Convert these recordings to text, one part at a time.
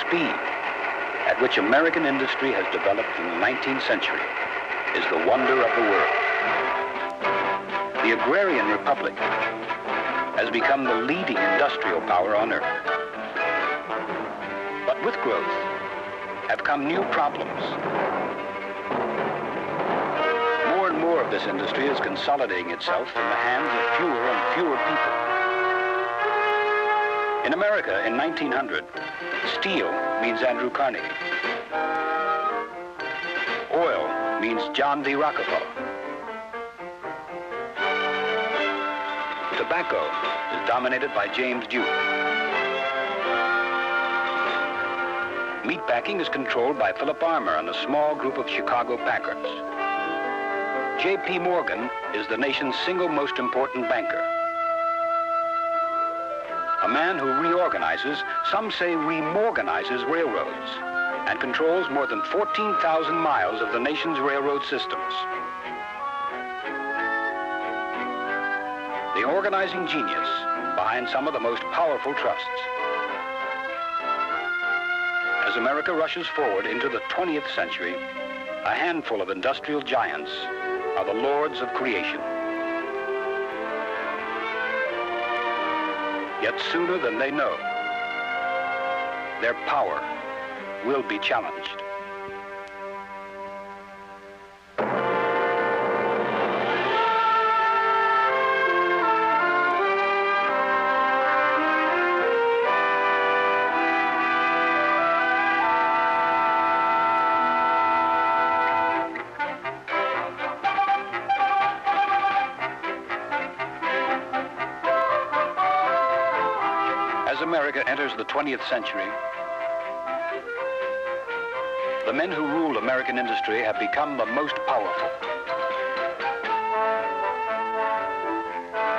speed at which American industry has developed in the 19th century is the wonder of the world. The agrarian republic has become the leading industrial power on earth. But with growth have come new problems. More and more of this industry is consolidating itself in the hands of fewer and fewer people. In America in 1900, steel means Andrew Carnegie. Oil means John D. Rockefeller. Tobacco is dominated by James Dewey. Meatpacking is controlled by Philip Armour and a small group of Chicago packers. J.P. Morgan is the nation's single most important banker. A man who reorganizes, some say remorganizes railroads, and controls more than 14,000 miles of the nation's railroad systems. The organizing genius behind some of the most powerful trusts. As America rushes forward into the 20th century, a handful of industrial giants are the lords of creation. Yet sooner than they know, their power will be challenged. As America enters the 20th century, the men who rule American industry have become the most powerful,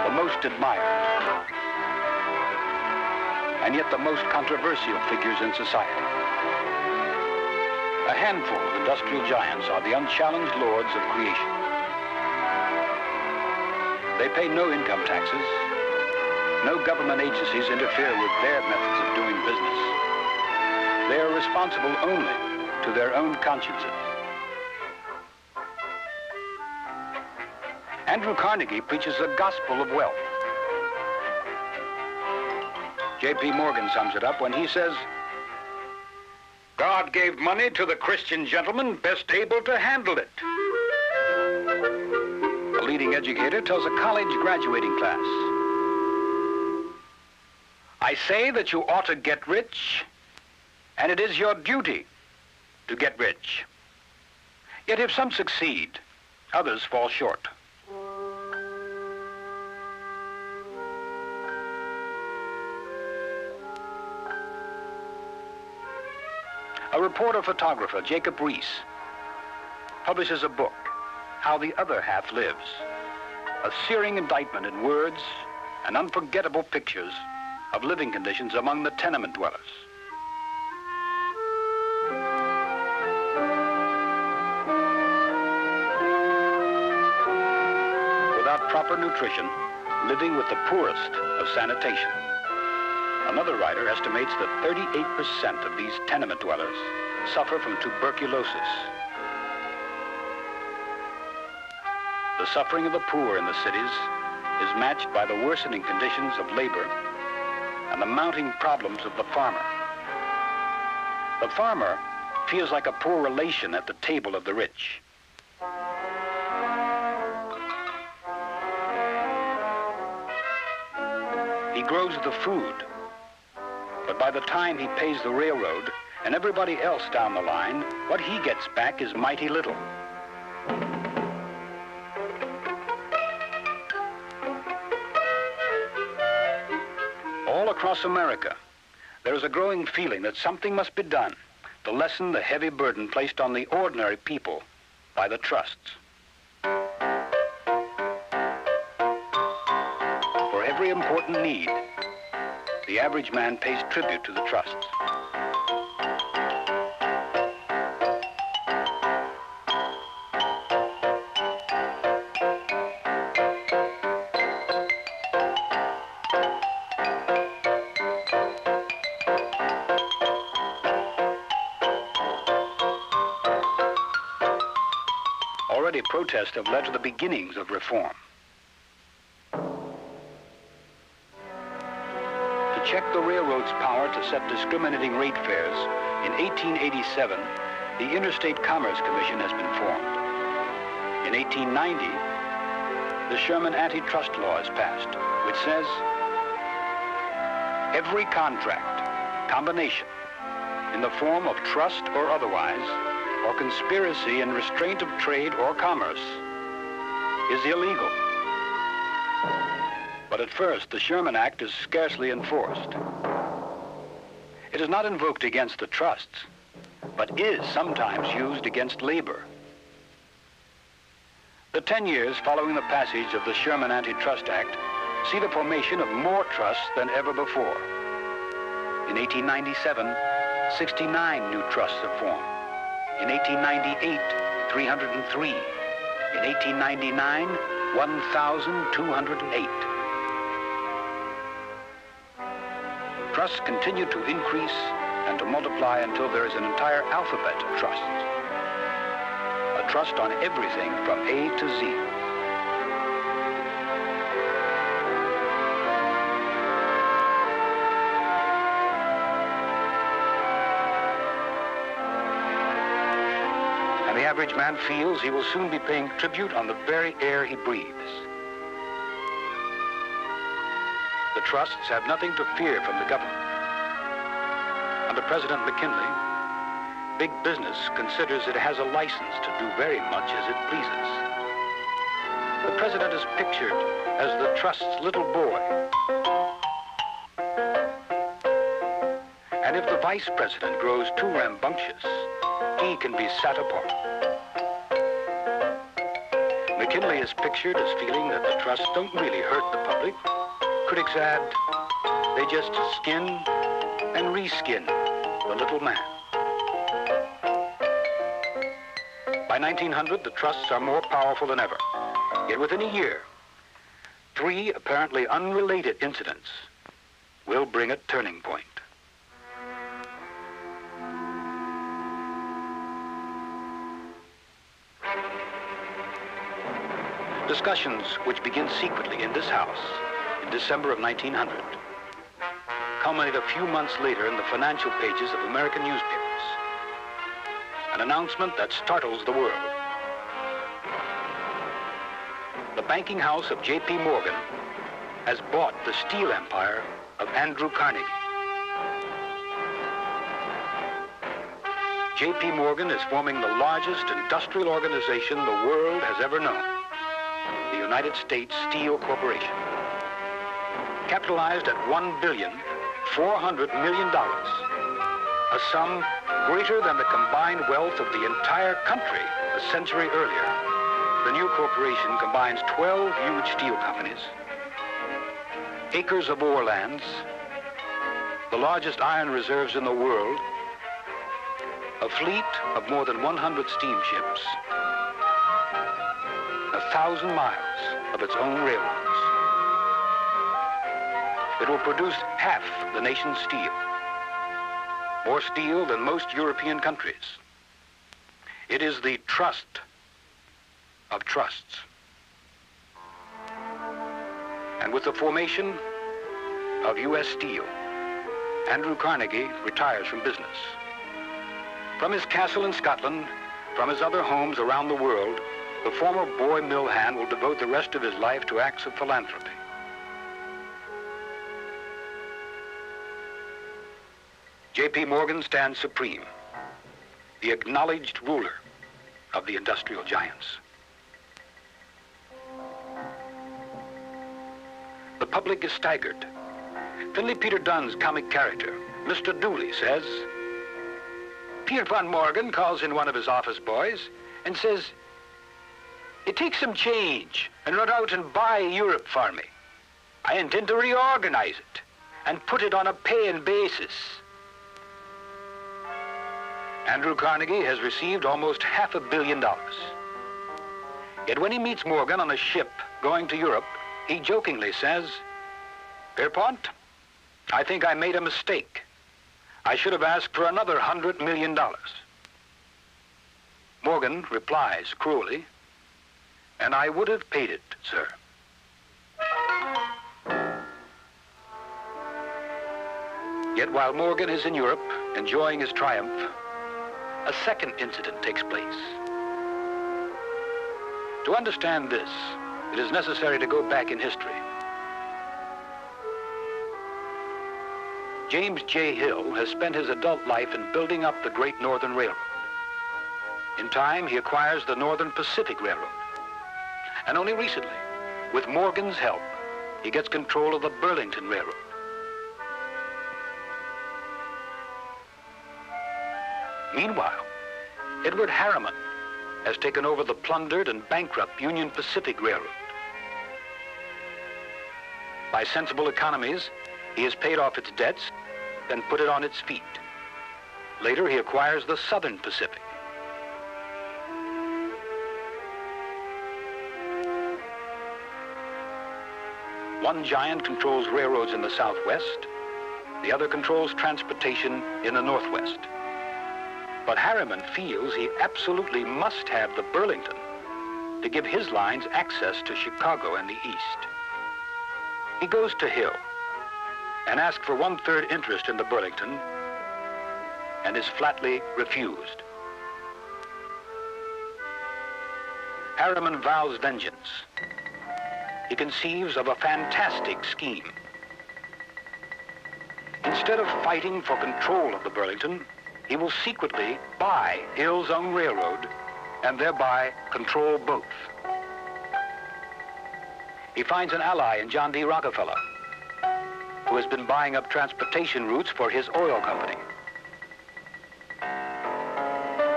the most admired, and yet the most controversial figures in society. A handful of industrial giants are the unchallenged lords of creation. They pay no income taxes. No government agencies interfere with their methods of doing business. They are responsible only to their own consciences. Andrew Carnegie preaches the gospel of wealth. J.P. Morgan sums it up when he says, God gave money to the Christian gentleman best able to handle it. A leading educator tells a college graduating class, I say that you ought to get rich, and it is your duty to get rich. Yet if some succeed, others fall short. A reporter photographer, Jacob Rees, publishes a book, How the Other Half Lives, a searing indictment in words and unforgettable pictures of living conditions among the tenement dwellers. Without proper nutrition, living with the poorest of sanitation. Another writer estimates that 38% of these tenement dwellers suffer from tuberculosis. The suffering of the poor in the cities is matched by the worsening conditions of labor and the mounting problems of the farmer. The farmer feels like a poor relation at the table of the rich. He grows the food, but by the time he pays the railroad and everybody else down the line, what he gets back is mighty little. All across America, there is a growing feeling that something must be done to lessen the heavy burden placed on the ordinary people by the trusts. For every important need, the average man pays tribute to the trusts. protest have led to the beginnings of reform. To check the railroad's power to set discriminating rate fares, in 1887, the Interstate Commerce Commission has been formed. In 1890, the Sherman Antitrust Law is passed, which says every contract, combination, in the form of trust or otherwise, or conspiracy in restraint of trade or commerce, is illegal. But at first, the Sherman Act is scarcely enforced. It is not invoked against the trusts, but is sometimes used against labor. The 10 years following the passage of the Sherman Antitrust Act see the formation of more trusts than ever before. In 1897, 69 new trusts are formed. In 1898, 303. In 1899, 1,208. Trusts continue to increase and to multiply until there is an entire alphabet of trusts. A trust on everything from A to Z. And the average man feels he will soon be paying tribute on the very air he breathes. The trusts have nothing to fear from the government. Under President McKinley, big business considers it has a license to do very much as it pleases. The president is pictured as the trust's little boy. And if the vice president grows too rambunctious, he can be sat upon. McKinley is pictured as feeling that the trusts don't really hurt the public. Critics add, they just skin and reskin the little man. By 1900, the trusts are more powerful than ever. Yet within a year, 3 apparently unrelated incidents will bring a turning point. Discussions which begin secretly in this house in December of 1900 culminate a few months later in the financial pages of American newspapers. An announcement that startles the world. The banking house of J.P. Morgan has bought the steel empire of Andrew Carnegie. J.P. Morgan is forming the largest industrial organization the world has ever known, the United States Steel Corporation. Capitalized at $1,400 million, a sum greater than the combined wealth of the entire country a century earlier. The new corporation combines 12 huge steel companies, acres of ore lands, the largest iron reserves in the world, a fleet of more than 100 steamships, 1,000 miles of its own railroads. It will produce half the nation's steel, more steel than most European countries. It is the trust of trusts. And with the formation of U.S. Steel, Andrew Carnegie retires from business. From his castle in Scotland, from his other homes around the world, the former boy mill hand will devote the rest of his life to acts of philanthropy. J.P. Morgan stands supreme, the acknowledged ruler of the industrial giants. The public is staggered. Finley Peter Dunn's comic character, Mr. Dooley, says, Peter von Morgan calls in one of his office boys and says, take some change and run out and buy Europe for me. I intend to reorganize it and put it on a paying basis. Andrew Carnegie has received almost $500 million. Yet when he meets Morgan on a ship going to Europe, he jokingly says, Pierpont, I think I made a mistake. I should have asked for another $100 million. Morgan replies cruelly, And I would have paid it, sir. Yet while Morgan is in Europe, enjoying his triumph, a second incident takes place. To understand this, it is necessary to go back in history. James J. Hill has spent his adult life in building up the Great Northern Railroad. In time, he acquires the Northern Pacific Railroad. And only recently, with Morgan's help, he gets control of the Burlington Railroad. Meanwhile, Edward Harriman has taken over the plundered and bankrupt Union Pacific Railroad. By sensible economies, he has paid off its debts and put it on its feet. Later, he acquires the Southern Pacific. One giant controls railroads in the Southwest, the other controls transportation in the Northwest. But Harriman feels he absolutely must have the Burlington to give his lines access to Chicago and the East. He goes to Hill and asks for 1/3 interest in the Burlington and is flatly refused. Harriman vows vengeance. He conceives of a fantastic scheme. Instead of fighting for control of the Burlington, he will secretly buy Hill's own railroad and thereby control both. He finds an ally in John D. Rockefeller, who has been buying up transportation routes for his oil company.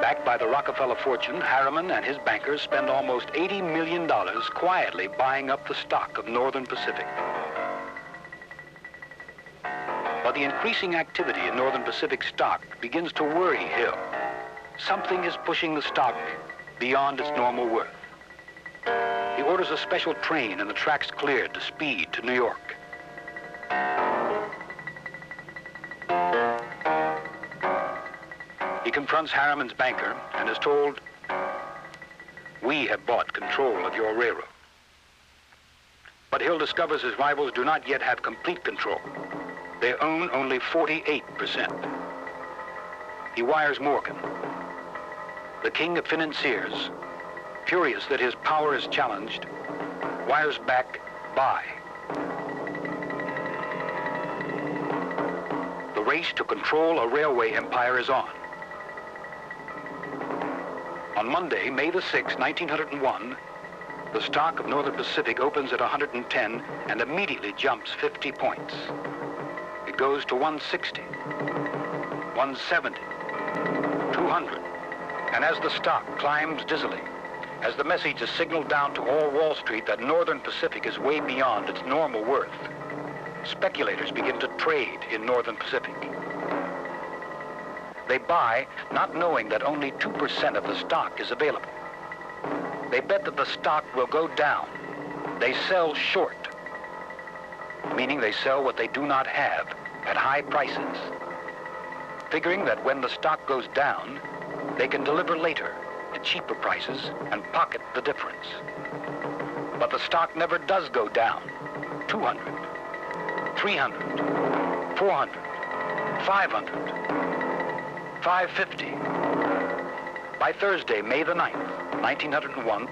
Backed by the Rockefeller fortune, Harriman and his bankers spend almost $80 million quietly buying up the stock of Northern Pacific. But the increasing activity in Northern Pacific stock begins to worry Hill. Something is pushing the stock beyond its normal worth. He orders a special train and the tracks cleared to speed to New York. He confronts Harriman's banker and is told, "We have bought control of your railroad." But Hill discovers his rivals do not yet have complete control. They own only 48%. He wires Morgan, the king of financiers, furious that his power is challenged, wires back, buy. The race to control a railway empire is on. On Monday, May the 6th, 1901, the stock of Northern Pacific opens at 110 and immediately jumps 50 points. It goes to 160, 170, 200, and as the stock climbs dizzily, as the message is signaled down to all Wall Street that Northern Pacific is way beyond its normal worth, speculators begin to trade in Northern Pacific. They buy, not knowing that only 2% of the stock is available. They bet that the stock will go down. They sell short, meaning they sell what they do not have at high prices, figuring that when the stock goes down, they can deliver later at cheaper prices and pocket the difference. But the stock never does go down. 200, 300, 400, 500, 550. By Thursday, May the 9th, 1901,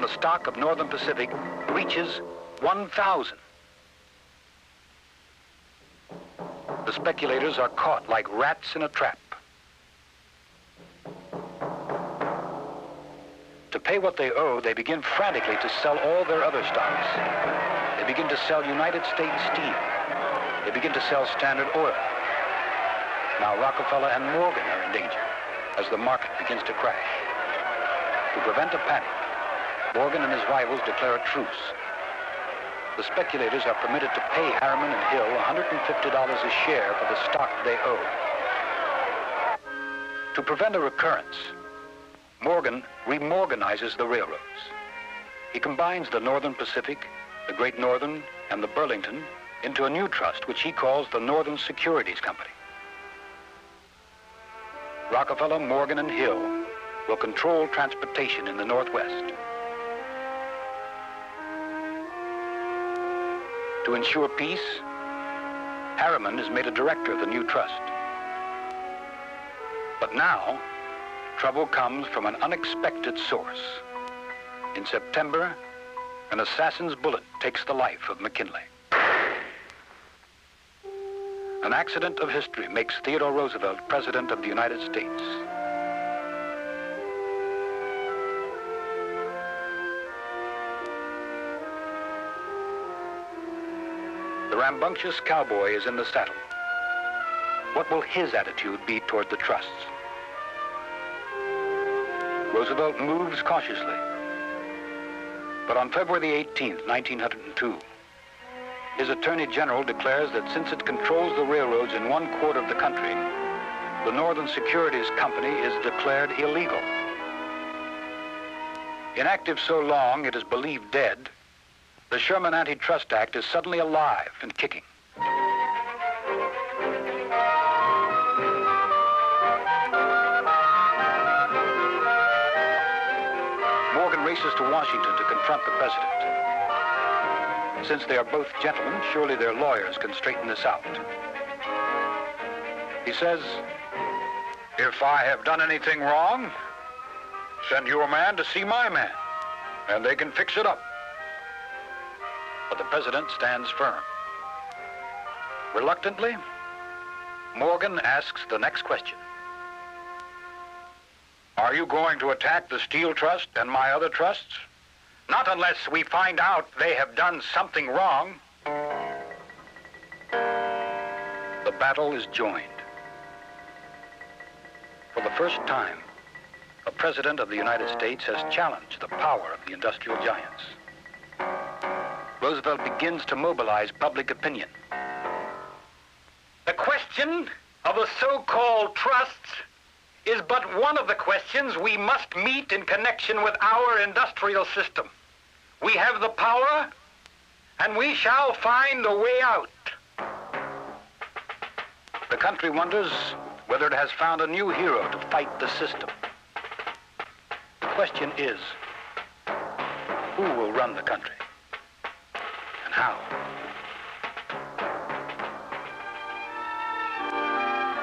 the stock of Northern Pacific reaches 1,000. The speculators are caught like rats in a trap. To pay what they owe, they begin frantically to sell all their other stocks. They begin to sell United States Steel. They begin to sell Standard Oil. Now Rockefeller and Morgan are in danger as the market begins to crash. To prevent a panic, Morgan and his rivals declare a truce. The speculators are permitted to pay Harriman and Hill $150 a share for the stock they owe. To prevent a recurrence, Morgan remorganizes the railroads. He combines the Northern Pacific, the Great Northern, and the Burlington into a new trust which he calls the Northern Securities Company. Rockefeller, Morgan, and Hill will control transportation in the Northwest. To ensure peace, Harriman is made a director of the new trust. But now, trouble comes from an unexpected source. In September, an assassin's bullet takes the life of McKinley. An accident of history makes Theodore Roosevelt President of the United States. The rambunctious cowboy is in the saddle. What will his attitude be toward the trusts? Roosevelt moves cautiously. But on February 18th, 1902, his Attorney General declares that since it controls the railroads in 1/4 of the country, the Northern Securities Company is declared illegal. Inactive so long it is believed dead, the Sherman Antitrust Act is suddenly alive and kicking. Morgan races to Washington to confront the president. Since they are both gentlemen, surely their lawyers can straighten this out. He says, "If I have done anything wrong, send your man to see my man, and they can fix it up." But the president stands firm. Reluctantly, Morgan asks the next question. "Are you going to attack the Steel Trust and my other trusts? Not unless we find out they have done something wrong." The battle is joined. For the first time, a president of the United States has challenged the power of the industrial giants. Roosevelt begins to mobilize public opinion. The question of the so-called trusts is but one of the questions we must meet in connection with our industrial system. We have the power, and we shall find a way out. The country wonders whether it has found a new hero to fight the system. The question is, who will run the country, and how?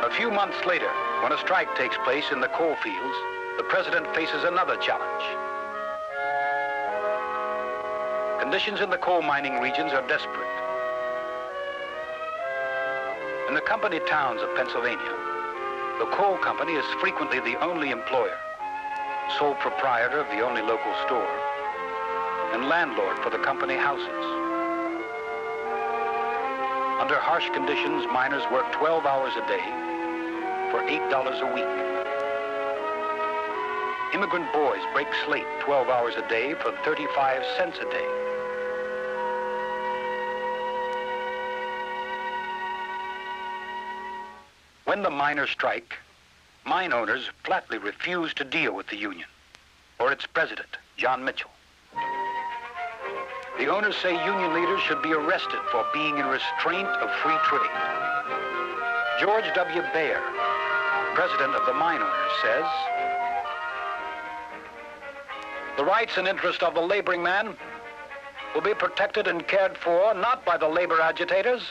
A few months later, when a strike takes place in the coal fields, the president faces another challenge. Conditions in the coal mining regions are desperate. In the company towns of Pennsylvania, the coal company is frequently the only employer, sole proprietor of the only local store, and landlord for the company houses. Under harsh conditions, miners work 12 hours a day for $8 a week. Immigrant boys break slate 12 hours a day for 35 cents a day. When the miners strike, mine owners flatly refuse to deal with the union or its president, John Mitchell. The owners say union leaders should be arrested for being in restraint of free trade. George W. Baer, president of the mine owners, says, "The rights and interests of the laboring man will be protected and cared for not by the labor agitators,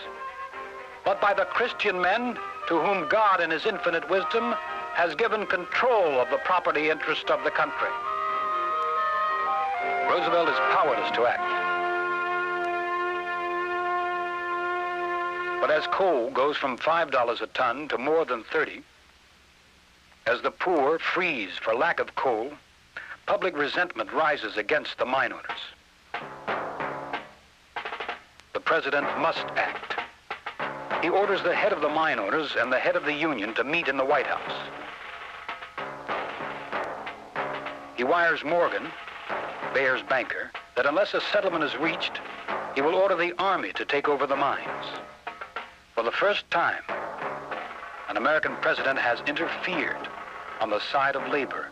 but by the Christian men to whom God in his infinite wisdom has given control of the property interest of the country." Roosevelt is powerless to act. But as coal goes from $5 a ton to more than 30, as the poor freeze for lack of coal, public resentment rises against the mine owners. The president must act. He orders the head of the mine owners and the head of the union to meet in the White House. He wires Morgan, Baer's banker, that unless a settlement is reached, he will order the army to take over the mines. For the first time, an American president has interfered on the side of labor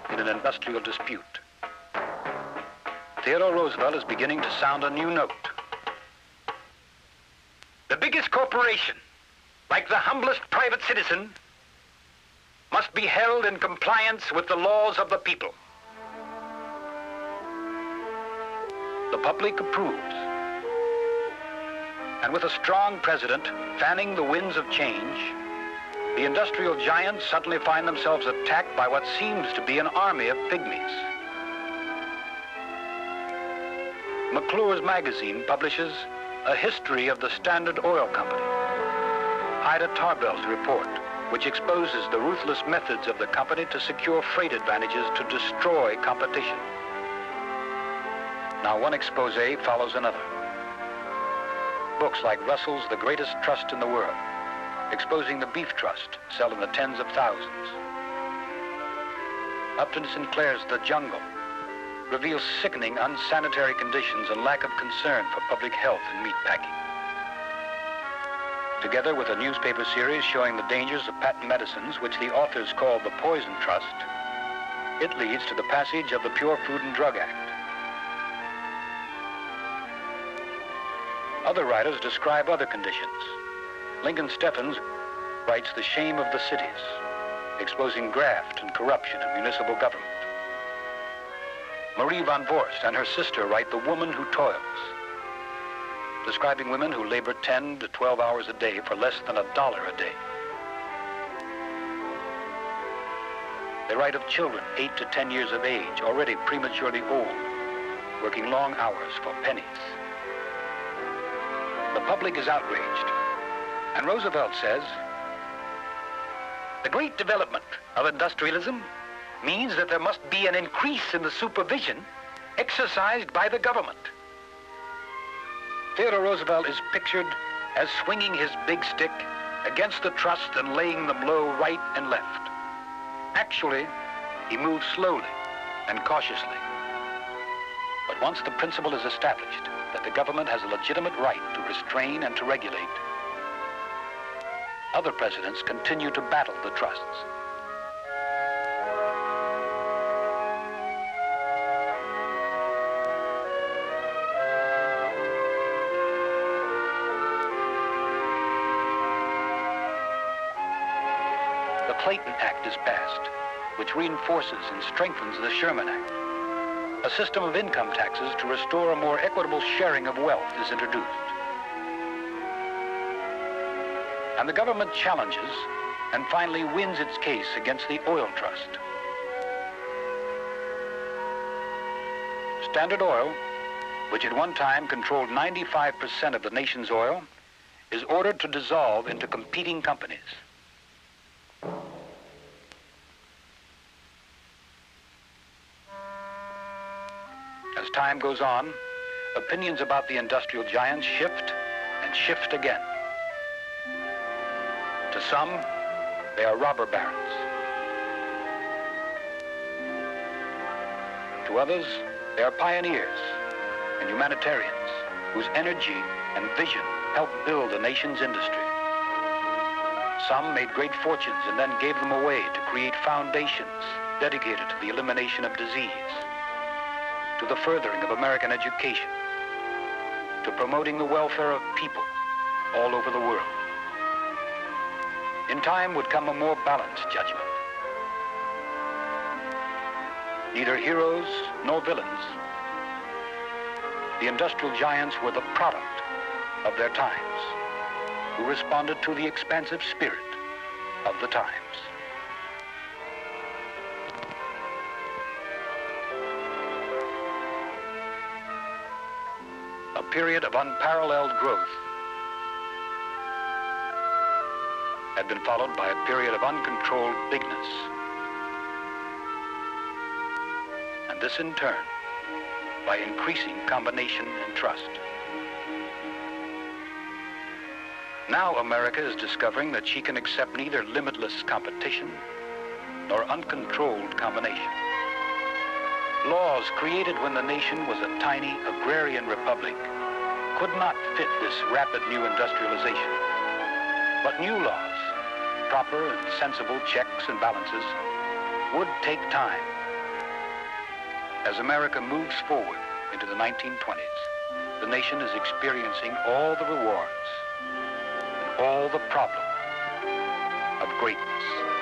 in an industrial dispute. Theodore Roosevelt is beginning to sound a new note. The biggest corporation, like the humblest private citizen, must be held in compliance with the laws of the people. The public approves. And with a strong president fanning the winds of change, the industrial giants suddenly find themselves attacked by what seems to be an army of pygmies. McClure's magazine publishes a history of the Standard Oil Company. Ida Tarbell's report, which exposes the ruthless methods of the company to secure freight advantages to destroy competition. Now one expose follows another. Books like Russell's The Greatest Trust in the World, exposing the beef trust, sell in the tens of thousands. Upton Sinclair's The Jungle reveals sickening unsanitary conditions and lack of concern for public health in meat packing. Together with a newspaper series showing the dangers of patent medicines, which the authors call the Poison Trust, it leads to the passage of the Pure Food and Drug Act. Other writers describe other conditions. Lincoln Steffens writes The Shame of the Cities, exposing graft and corruption in municipal government. Marie von Vorst and her sister write The Woman Who Toils, describing women who labor 10 to 12 hours a day for less than $1 a day. They write of children 8 to 10 years of age, already prematurely old, working long hours for pennies. The public is outraged, and Roosevelt says, "The great development of industrialism means that there must be an increase in the supervision exercised by the government." Theodore Roosevelt is pictured as swinging his big stick against the trust and laying them low right and left. Actually, he moves slowly and cautiously. But once the principle is established that the government has a legitimate right to restrain and to regulate, other presidents continue to battle the trusts. The Clayton Act is passed, which reinforces and strengthens the Sherman Act. A system of income taxes to restore a more equitable sharing of wealth is introduced. And the government challenges and finally wins its case against the oil trust. Standard Oil, which at one time controlled 95% of the nation's oil, is ordered to dissolve into competing companies. As time goes on, opinions about the industrial giants shift and shift again. To some, they are robber barons. To others, they are pioneers and humanitarians whose energy and vision helped build a nation's industry. Some made great fortunes and then gave them away to create foundations dedicated to the elimination of disease, to the furthering of American education, to promoting the welfare of people all over the world. In time would come a more balanced judgment. Neither heroes nor villains, the industrial giants were the product of their times, who responded to the expansive spirit of the times. A period of unparalleled growth had been followed by a period of uncontrolled bigness. And this in turn by increasing combination and trust. Now America is discovering that she can accept neither limitless competition nor uncontrolled combination. Laws created when the nation was a tiny agrarian republic could not fit this rapid new industrialization. But new laws, proper and sensible checks and balances, would take time. As America moves forward into the 1920s, the nation is experiencing all the rewards and all the problems of greatness.